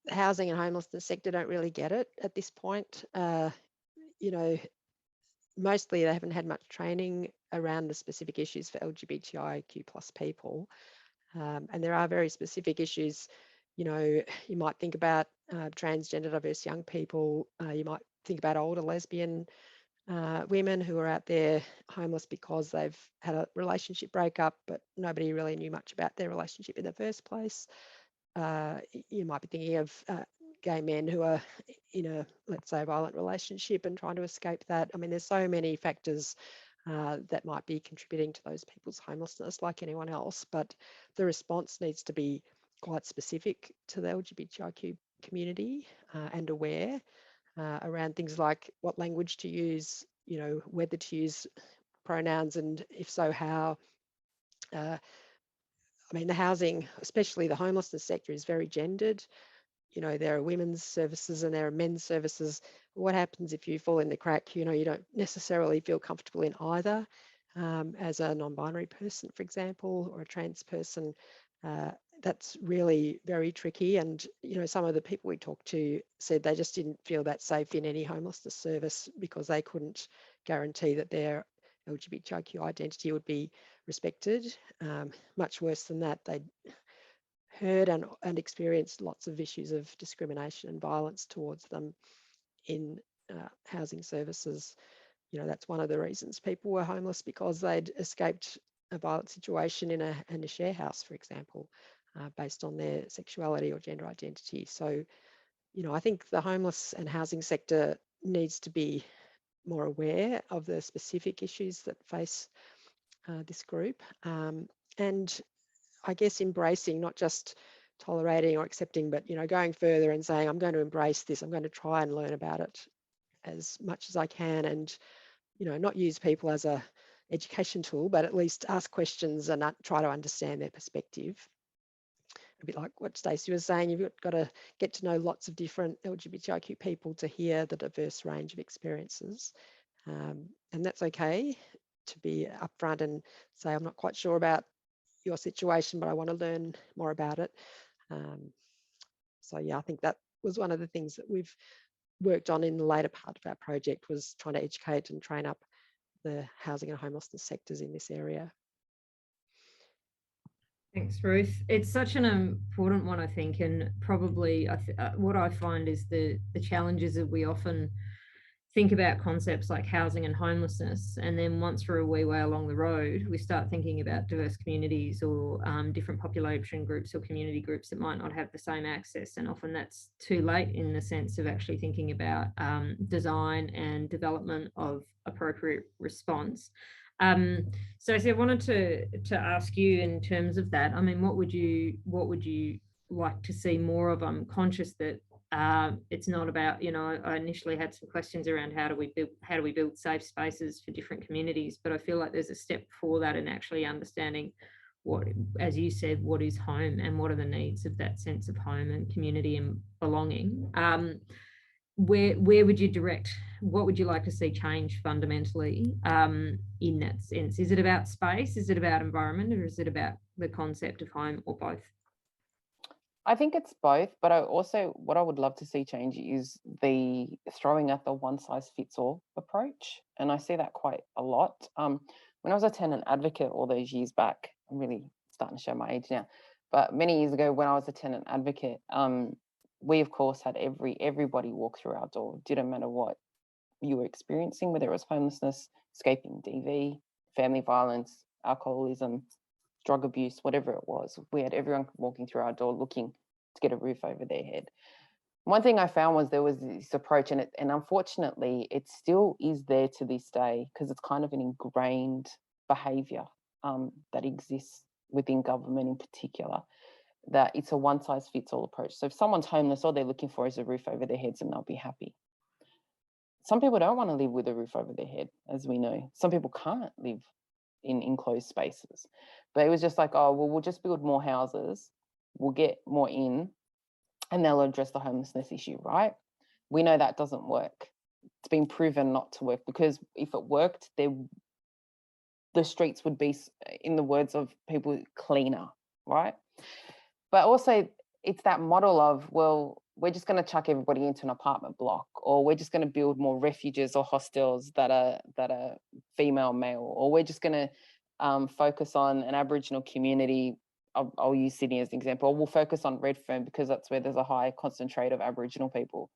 [SPEAKER 5] housing and homelessness sector don't really get it at this point. You know, mostly they haven't had much training around the specific issues for LGBTIQ plus people. And there are very specific issues. You know, you might think about transgender diverse young people. You might think about older lesbian women who are out there homeless because they've had a relationship breakup, but nobody really knew much about their relationship in the first place. You might be thinking of gay men who are in a, let's say, violent relationship and trying to escape that. I mean, there's so many factors that might be contributing to those people's homelessness, like anyone else, but the response needs to be quite specific to the LGBTIQ community and aware around things like what language to use, you know, whether to use pronouns, and if so, how. I mean, the housing, especially the homelessness sector, is very gendered. You know, there are women's services and there are men's services. What happens if you fall in the crack? You know, you don't necessarily feel comfortable in either. As a non-binary person, for example, or a trans person, that's really very tricky. And, you know, some of the people we talked to said they just didn't feel that safe in any homelessness service because they couldn't guarantee that their LGBTIQ identity would be respected. Much worse than that, they'd heard and experienced lots of issues of discrimination and violence towards them in housing services. You know, that's one of the reasons people were homeless, because they'd escaped a violent situation in a share house, for example, based on their sexuality or gender identity. So, you know, I think the homeless and housing sector needs to be more aware of the specific issues that face this group, and I guess embracing, not just tolerating or accepting, but, you know, going further and saying, I'm going to embrace this, I'm going to try and learn about it as much as I can, and, you know, not use people as a education tool, but at least ask questions and try to understand their perspective. A bit like what Stacey was saying, you've got to get to know lots of different LGBTIQ people to hear the diverse range of experiences. And that's okay to be upfront and say, I'm not quite sure about your situation, but I want to learn more about it. So yeah, I think that was one of the things that we've worked on in the later part of our project, was trying to educate and train up the housing and homelessness sectors in this area.
[SPEAKER 1] Thanks, Ruth. It's such an important one, I think, and probably what I find is the challenges that we often think about concepts like housing and homelessness, and then once we're a wee way along the road, we start thinking about diverse communities or different population groups or community groups that might not have the same access, and often that's too late in the sense of actually thinking about design and development of appropriate response. So I wanted to ask you, in terms of that, I mean, what would you like to see more of? I'm conscious that it's not about, you know, I initially had some questions around how do we build safe spaces for different communities, but I feel like there's a step before that in actually understanding what, as you said, what is home and what are the needs of that sense of home and community and belonging. Where would you direct? What would you like to see change fundamentally in that sense? Is it about space? Is it about environment? Or is it about the concept of home, or both?
[SPEAKER 4] I think it's both, but what I would love to see change is the throwing at the one size fits all approach. And I see that quite a lot. When I was a tenant advocate all those years back, I'm really starting to show my age now, but many years ago when I was a tenant advocate, we of course had everybody walk through our door. Didn't matter what you were experiencing, whether it was homelessness, escaping DV, family violence, alcoholism, drug abuse, whatever it was. We had everyone walking through our door looking to get a roof over their head. One thing I found was there was this approach, and unfortunately it still is there to this day, because it's kind of an ingrained behaviour that exists within government in particular. that it's a one size fits all approach. So if someone's homeless, all they're looking for is a roof over their heads and they'll be happy. Some people don't want to live with a roof over their head, as we know. Some people can't live in enclosed spaces. But it was just like, oh, well, we'll just build more houses, we'll get more in, and they'll address the homelessness issue, right? We know that doesn't work. It's been proven not to work, because if it worked, the streets would be, in the words of people, cleaner, right? But also it's that model of, well, we're just going to chuck everybody into an apartment block, or we're just going to build more refuges or hostels that are female, male, or we're just going to focus on an Aboriginal community. I'll use Sydney as an example. Or we'll focus on Redfern because that's where there's a high concentrate of Aboriginal people.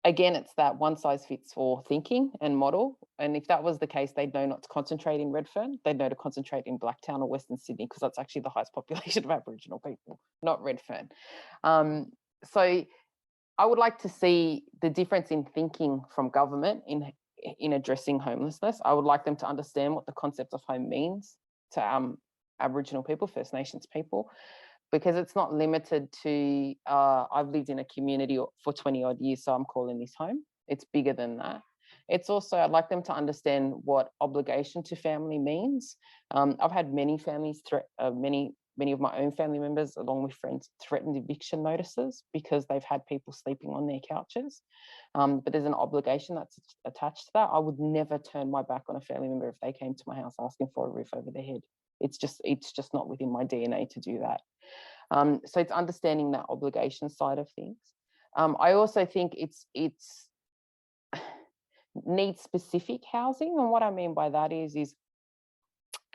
[SPEAKER 4] Again, it's that one size fits all thinking and model. And if that was the case, they'd know not to concentrate in Redfern. They'd know to concentrate in Blacktown or Western Sydney, because that's actually the highest population of Aboriginal people, not Redfern. So I would like to see the difference in thinking from government in addressing homelessness. I would like them to understand what the concept of home means to Aboriginal people, First Nations people, because it's not limited to, I've lived in a community for 20 odd years, so I'm calling this home. It's bigger than that. It's also, I'd like them to understand what obligation to family means. I've had many families, many of my own family members, along with friends, threatened eviction notices because they've had people sleeping on their couches. But there's an obligation that's attached to that. I would never turn my back on a family member if they came to my house asking for a roof over their head. It's just not within my DNA to do that. So it's understanding that obligation side of things. I also think it's needs specific housing, and what I mean by that is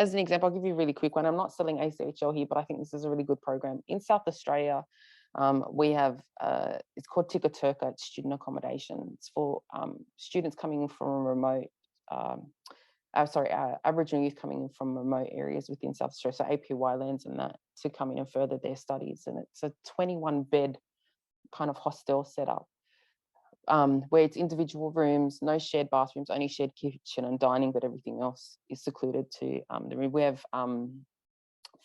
[SPEAKER 4] as an example, I'll give you a really quick one. I'm not selling ACHL here, but I think this is a really good program. In South Australia, we have, it's called Tikaturka, it's student accommodation. It's for students coming in from a remote, Aboriginal youth coming in from remote areas within South Australia, so APY lands and that, to come in and further their studies. And it's a 21-bed kind of hostel setup, where it's individual rooms, no shared bathrooms, only shared kitchen and dining, but everything else is secluded to the room. We have,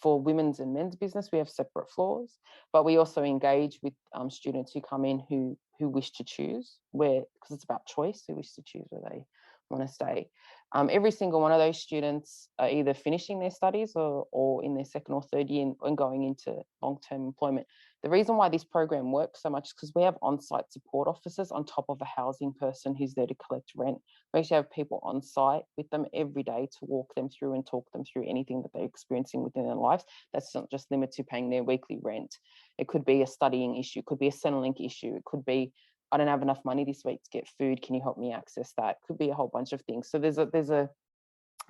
[SPEAKER 4] for women's and men's business, we have separate floors, but we also engage with students who come in who wish to choose because it's about choice, who wish to choose where they want to stay. Every single one of those students are either finishing their studies or in their second or third year and going into long-term employment. The reason why this program works so much is because we have on-site support officers on top of a housing person who's there to collect rent. We actually have people on site with them every day to walk them through and talk them through anything that they're experiencing within their lives. That's not just limited to paying their weekly rent. It could be a studying issue, it could be a Centrelink issue, it could be, I don't have enough money this week to get food, can you help me access that? Could be a whole bunch of things. So the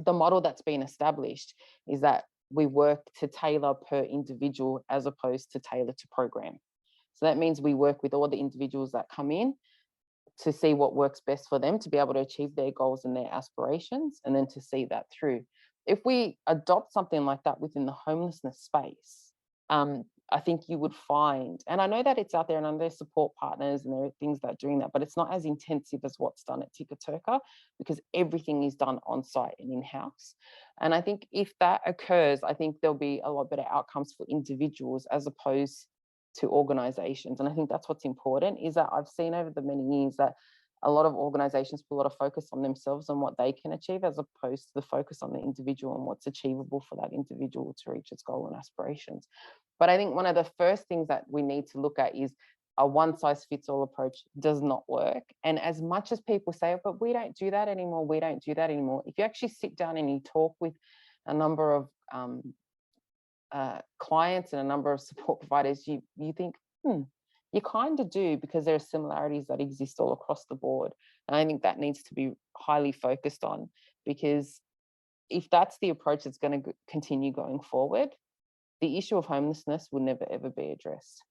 [SPEAKER 4] model that's been established is that we work to tailor per individual as opposed to tailor to program. So that means we work with all the individuals that come in to see what works best for them to be able to achieve their goals and their aspirations, and then to see that through. If we adopt something like that within the homelessness space, I think you would find, and I know that it's out there and there's support partners and there are things that are doing that, but it's not as intensive as what's done at Tikaturka, because everything is done on site and in-house. And I think if that occurs, I think there'll be a lot better outcomes for individuals as opposed to organizations. And I think that's what's important, is that I've seen over the many years that a lot of organizations put a lot of focus on themselves and what they can achieve, as opposed to the focus on the individual and what's achievable for that individual to reach its goal and aspirations. But I think one of the first things that we need to look at is a one-size-fits-all approach does not work. And as much as people say, but we don't do that anymore, we don't do that anymore, if you actually sit down and you talk with a number of clients and a number of support providers, you think, you kind of do, because there are similarities that exist all across the board. And I think that needs to be highly focused on, because if that's the approach that's going to continue going forward, the issue of homelessness will never, ever be addressed,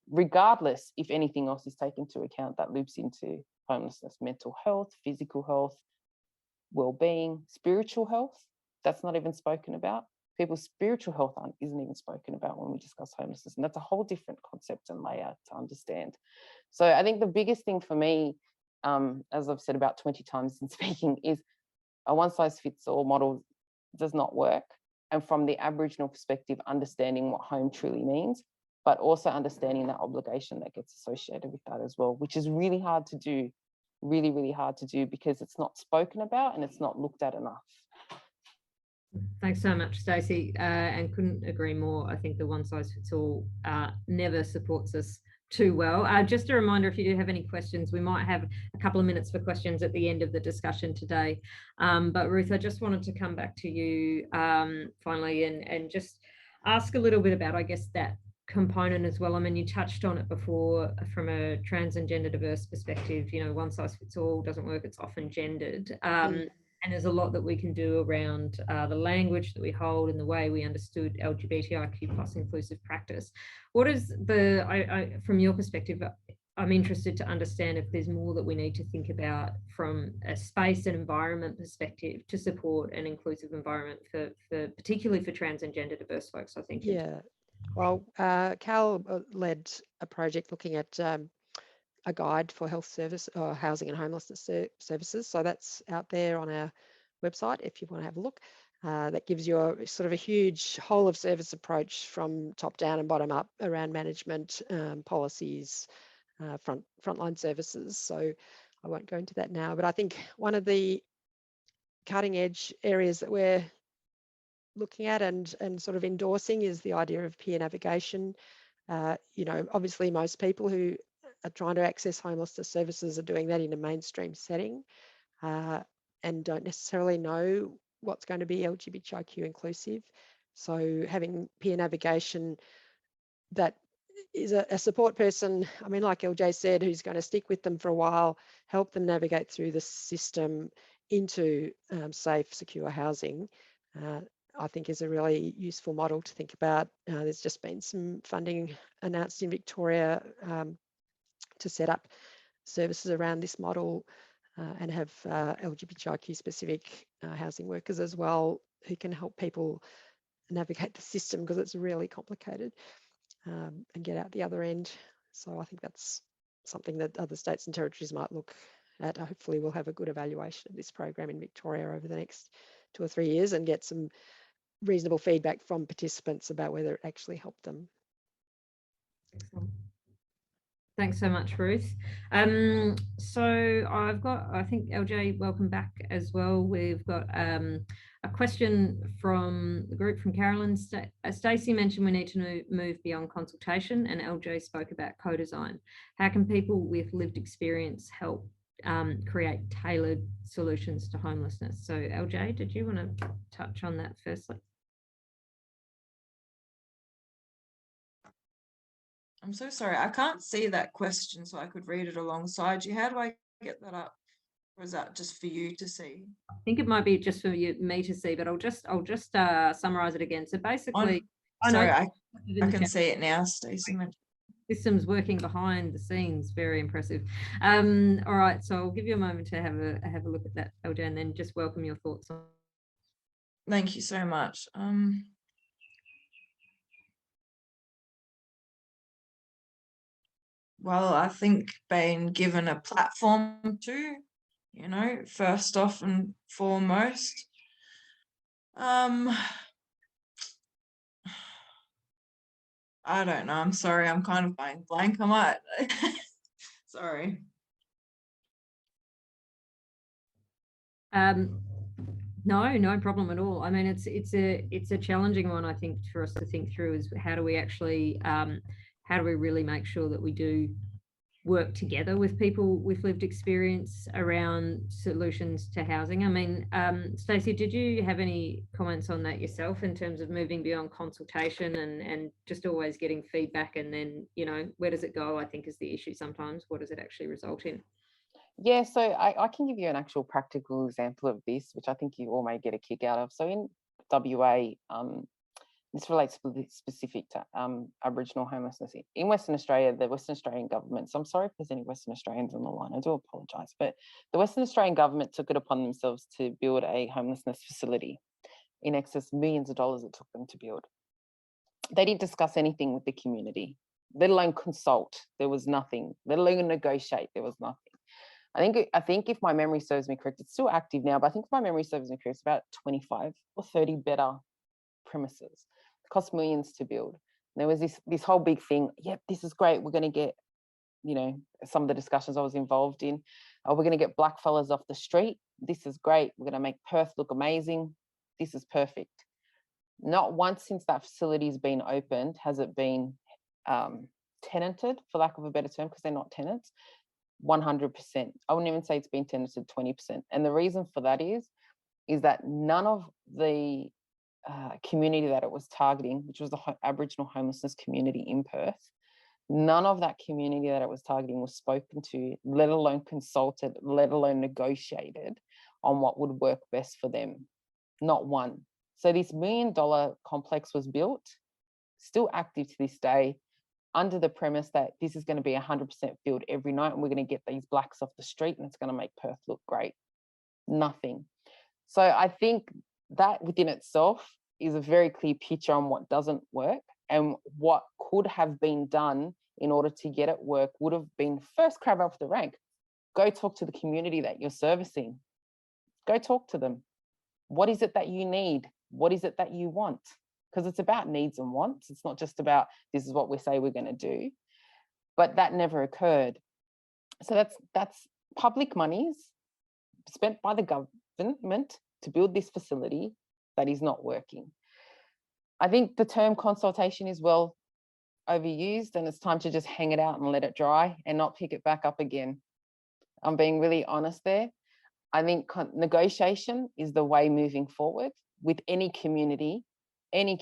[SPEAKER 4] regardless if anything else is taken into account that loops into homelessness: mental health, physical health, well-being, spiritual health. That's not even spoken about. People's spiritual health isn't even spoken about when we discuss homelessness. And that's a whole different concept and layer to understand. So I think the biggest thing for me, as I've said about 20 times in speaking, is a one-size-fits-all model does not work. and from the Aboriginal perspective, understanding what home truly means, but also understanding that obligation that gets associated with that as well, which is really hard to do, really, really hard to do, because it's not spoken about and it's not looked at enough.
[SPEAKER 1] Thanks so much, Stacey, and couldn't agree more. I think the one size fits all never supports us too well. Just a reminder, if you do have any questions, we might have a couple of minutes for questions at the end of the discussion today. But Ruth, I just wanted to come back to you finally and just ask a little bit about, I guess, that component as well. I mean, you touched on it before from a trans and gender diverse perspective. You know, one size fits all doesn't work, it's often gendered. And there's a lot that we can do around the language that we hold and the way we understood LGBTIQ plus inclusive practice. What is the, from your perspective, I'm interested to understand if there's more that we need to think about from a space and environment perspective to support an inclusive environment for particularly for trans and gender diverse folks, I think.
[SPEAKER 5] Yeah, well, Cal led a project looking at a guide for health service or housing and homelessness services. So that's out there on our website if you want to have a look. That gives you a sort of a huge whole of service approach from top down and bottom up around management, policies, frontline services. So I won't go into that now, but I think one of the cutting edge areas that we're looking at and sort of endorsing is the idea of peer navigation. You know, obviously most people who are trying to access homelessness services are doing that in a mainstream setting and don't necessarily know what's going to be LGBTIQ inclusive. So having peer navigation that is a support person, I mean, like LJ said, who's going to stick with them for a while, help them navigate through the system into safe, secure housing, I think is a really useful model to think about. There's just been some funding announced in Victoria to set up services around this model and have LGBTIQ specific housing workers as well who can help people navigate the system because it's really complicated and get out the other end. So I think that's something that other states and territories might look at. Hopefully we'll have a good evaluation of this program in Victoria over the next 2 or 3 years and get some reasonable feedback from participants about whether it actually helped them.
[SPEAKER 1] Excellent. Thanks so much, Ruth. So I've got, I think, LJ, welcome back as well. We've got a question from the group from Carolyn. Stacey mentioned we need to move beyond consultation, and LJ spoke about co-design. How can people with lived experience help create tailored solutions to homelessness? So LJ, did you want to touch on that firstly?
[SPEAKER 3] I'm so sorry, I can't see that question, so I could read it alongside you. How do I get that up? Or is that just for you to see?
[SPEAKER 1] I think it might be just for me to see, but I'll just summarize it again. So basically,
[SPEAKER 3] I can see it now, Stacey.
[SPEAKER 1] Systems working behind the scenes, very impressive. All right, so I'll give you a moment to have a look at that, LJ, and then just welcome your thoughts on.
[SPEAKER 3] Thank you so much. Well, I think being given a platform to, you know, first off and foremost. I don't know. I'm sorry. I'm kind of going blank. I might. Sorry.
[SPEAKER 1] No problem at all. I mean, it's a challenging one, I think, for us to think through is how do we actually how do we really make sure that we do work together with people with lived experience around solutions to housing? I mean, Stacey, did you have any comments on that yourself in terms of moving beyond consultation and just always getting feedback and then, you know, where does it go, I think is the issue sometimes. What does it actually result in?
[SPEAKER 4] Yeah, so I can give you an actual practical example of this, which I think you all may get a kick out of. So in WA, this relates specific to Aboriginal homelessness. In Western Australia, the Western Australian government, so I'm sorry if there's any Western Australians on the line, I do apologise, but the Western Australian government took it upon themselves to build a homelessness facility in excess of millions of dollars it took them to build. They didn't discuss anything with the community, let alone consult. There was nothing, let alone negotiate, there was nothing. I think if my memory serves me correct, it's still active now, but I think if my memory serves me correct, it's about 25 or 30 better premises. It cost millions to build. And there was this whole big thing. Yep, this is great. We're going to get, you know, some of the discussions I was involved in. We're going to get black fellas off the street. This is great. We're going to make Perth look amazing. This is perfect. Not once since that facility's been opened has it been tenanted, for lack of a better term, because they're not tenants. 100%. I wouldn't even say it's been tenanted 20%. And the reason for that is that none of the community that it was targeting, which was the Aboriginal homelessness community in Perth, none of that community that it was targeting was spoken to, let alone consulted, let alone negotiated on what would work best for them. Not one. So this $1 million complex was built, still active to this day, under the premise that this is going to be 100% filled every night and we're going to get these blacks off the street and it's going to make Perth look great. Nothing. So I think that within itself is a very clear picture on what doesn't work, and what could have been done in order to get it work would have been first crab off the rank. Go talk to the community that you're servicing. Go talk to them. What is it that you need? What is it that you want? Because it's about needs and wants. It's not just about this is what we say we're going to do. But that never occurred. So that's public monies spent by the government to build this facility that is not working. I think the term consultation is well overused, and it's time to just hang it out and let it dry and not pick it back up again. I'm being really honest there. I think negotiation is the way moving forward with any community. And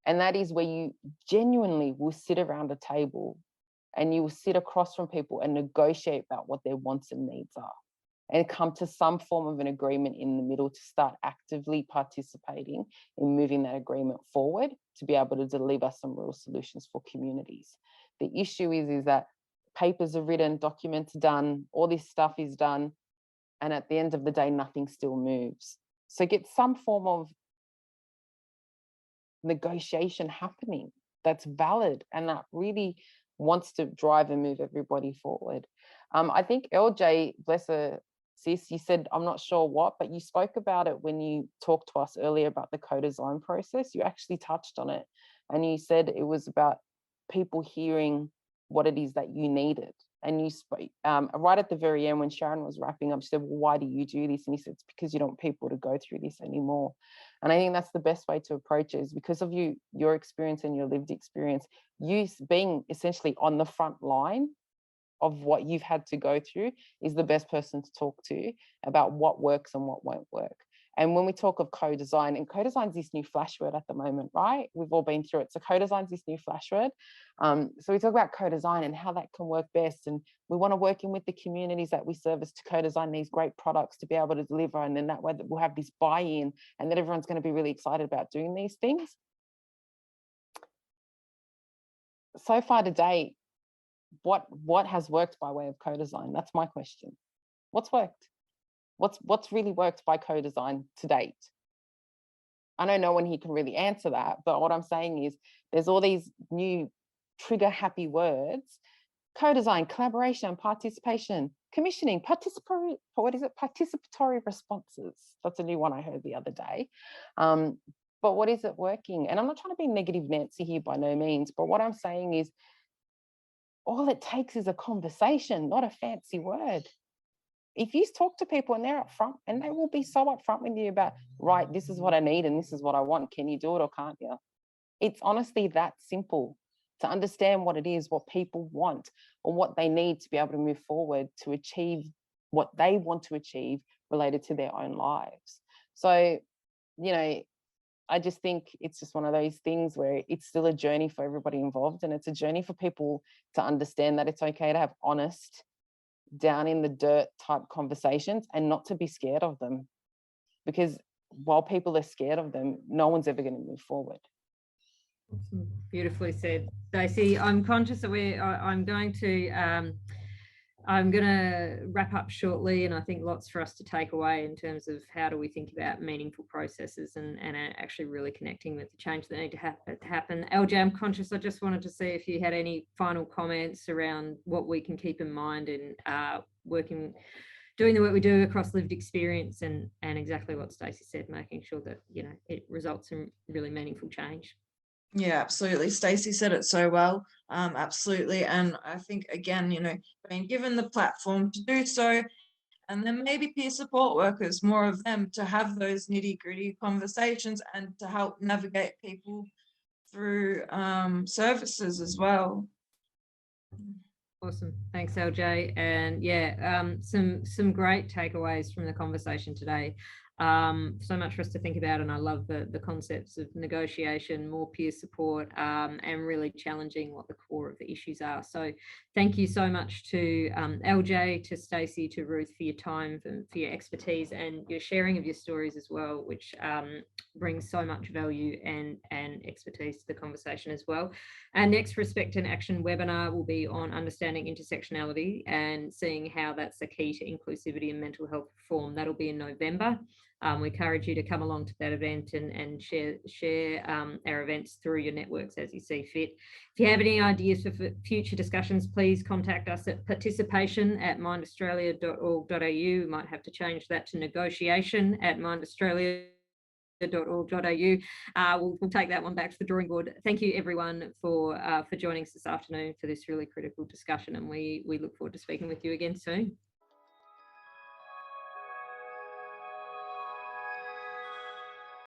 [SPEAKER 4] that is where you genuinely will sit around a table and you will sit across from people and negotiate about what their wants and needs are, and come to some form of an agreement in the middle to start actively participating in moving that agreement forward to be able to deliver some real solutions for communities. The issue is that papers are written, documents are done, all this stuff is done, and at the end of the day, nothing still moves. So get some form of negotiation happening that's valid and that really wants to drive and move everybody forward. I think LJ, bless her, sis, you said, I'm not sure what, but you spoke about it when you talked to us earlier about the co-design process. You actually touched on it, and you said it was about people hearing what it is that you needed. And you spoke right at the very end when Sharon was wrapping up, she said, well, why do you do this? And he said, it's because you don't want people to go through this anymore. And I think that's the best way to approach it, is because of your experience and your lived experience, you being essentially on the front line of what you've had to go through is the best person to talk to about what works and what won't work. And when we talk of co-design, and co-design is this new flash word at the moment, right? We've all been through it. So co-design is this new flash word. So we talk about co-design and how that can work best. And we want to work in with the communities that we service to co-design these great products to be able to deliver. And then that way that we'll have this buy-in and that everyone's going to be really excited about doing these things. So far today, what has worked by way of co-design? That's my question. What's worked? What's really worked by co-design to date? I know no one here can really answer that, but what I'm saying is there's all these new trigger happy words: co-design, collaboration, participation, commissioning, participatory responses. That's a new one I heard the other day. But what is it working? And I'm not trying to be negative Nancy here by no means, but what I'm saying is all it takes is a conversation, not a fancy word. If you talk to people and they're upfront, and they will be so upfront with you about, right, this is what I need and this is what I want. Can you do it or can't you? It's honestly that simple, to understand what it is, what people want, or what they need to be able to move forward to achieve what they want to achieve related to their own lives. So, you know, I just think it's just one of those things where it's still a journey for everybody involved, and it's a journey for people to understand that it's okay to have honest, down in the dirt type conversations and not to be scared of them, because while people are scared of them, no one's ever going to move forward.
[SPEAKER 1] Awesome. Beautifully said, Stacey. I'm conscious that I'm going to wrap up shortly, and I think lots for us to take away in terms of how do we think about meaningful processes and actually really connecting with the change that need to happen. LJ, I'm conscious, I just wanted to see if you had any final comments around what we can keep in mind in working doing the work we do across lived experience and exactly what Stacey said, making sure that, you know, it results in really meaningful change.
[SPEAKER 3] Yeah, absolutely. Stacey said it so well. Absolutely. And I think, again, you know, being given the platform to do so, and then maybe peer support workers, more of them, to have those nitty-gritty conversations and to help navigate people through services as well.
[SPEAKER 1] Awesome. Thanks, LJ. And yeah, some great takeaways from the conversation today. So much for us to think about, and I love the concepts of negotiation, more peer support, and really challenging what the core of the issues are. So thank you so much to LJ, to Stacey, to Ruth for your time, for your expertise and your sharing of your stories as well, which brings so much value and expertise to the conversation as well. Our next Respect and Action webinar will be on understanding intersectionality and seeing how that's a key to inclusivity and mental health reform. That'll be in November. We encourage you to come along to that event and share our events through your networks as you see fit. If you have any ideas for future discussions, please contact us at participation@mindaustralia.org.au. We might have to change that to negotiation@mindaustralia.org.au. We'll take that one back to the drawing board. Thank you everyone for joining us this afternoon for this really critical discussion, and we look forward to speaking with you again soon.